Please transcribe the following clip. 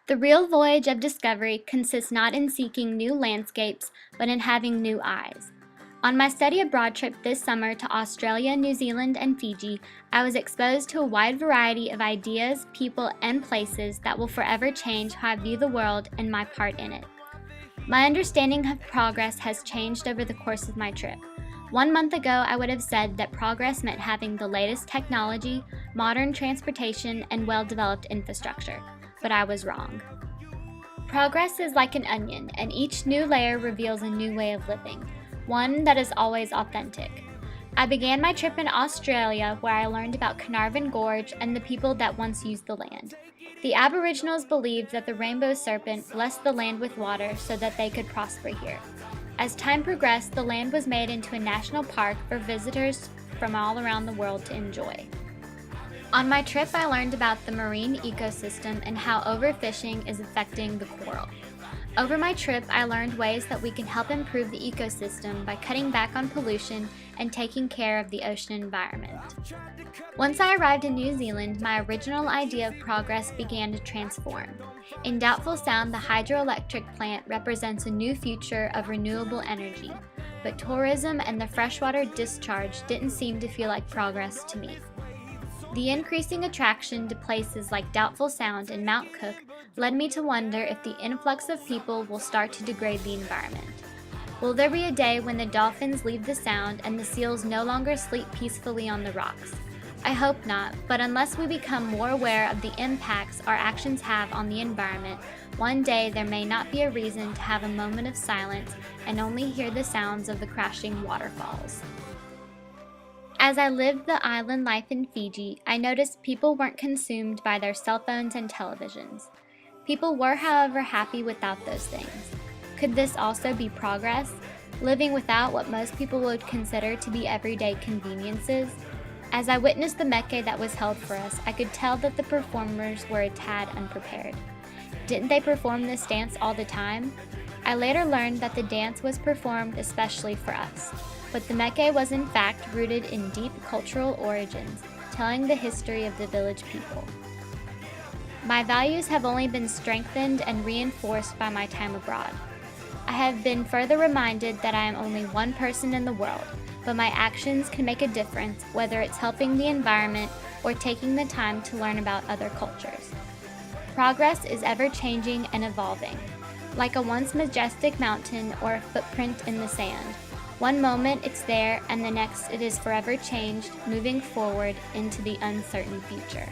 The real voyage of discovery consists not in seeking new landscapes, but in having new eyes. On my study abroad trip this summer to Australia, New Zealand, and Fiji, I was exposed to a wide variety of ideas, people, and places that will forever change how I view the world and my part in it. My understanding of progress has changed over the course of my trip. 1 month ago, I would have said that progress meant having the latest technology, modern transportation, and well-developed infrastructure, but I was wrong. Progress is like an onion, and each new layer reveals a new way of living, one that is always authentic. I began my trip in Australia, where I learned about Carnarvon Gorge and the people that once used the land. The Aboriginals believed that the rainbow serpent blessed the land with water so that they could prosper here. As time progressed, the land was made into a national park for visitors from all around the world to enjoy. On my trip, I learned about the marine ecosystem and how overfishing is affecting the coral. Over my trip, I learned ways that we can help improve the ecosystem by cutting back on pollution and taking care of the ocean environment. Once I arrived in New Zealand, my original idea of progress began to transform. In Doubtful Sound, the hydroelectric plant represents a new future of renewable energy, but tourism and the freshwater discharge didn't seem to feel like progress to me. The increasing attraction to places like Doubtful Sound and Mount Cook led me to wonder if the influx of people will start to degrade the environment. Will there be a day when the dolphins leave the sound and the seals no longer sleep peacefully on the rocks? I hope not, but unless we become more aware of the impacts our actions have on the environment, one day there may not be a reason to have a moment of silence and only hear the sounds of the crashing waterfalls. As I lived the island life in Fiji, I noticed people weren't consumed by their cell phones and televisions. People were, however, happy without those things. Could this also be progress? Living without what most people would consider to be everyday conveniences? As I witnessed the mecca that was held for us, I could tell that the performers were a tad unprepared. Didn't they perform this dance all the time? I later learned that the dance was performed especially for us, but the mecca was in fact rooted in deep cultural origins, telling the history of the village people. My values have only been strengthened and reinforced by my time abroad. I have been further reminded that I am only one person in the world, but my actions can make a difference, whether it's helping the environment or taking the time to learn about other cultures. Progress is ever-changing and evolving, like a once majestic mountain or a footprint in the sand. One moment it's there, and the next it is forever changed, moving forward into the uncertain future.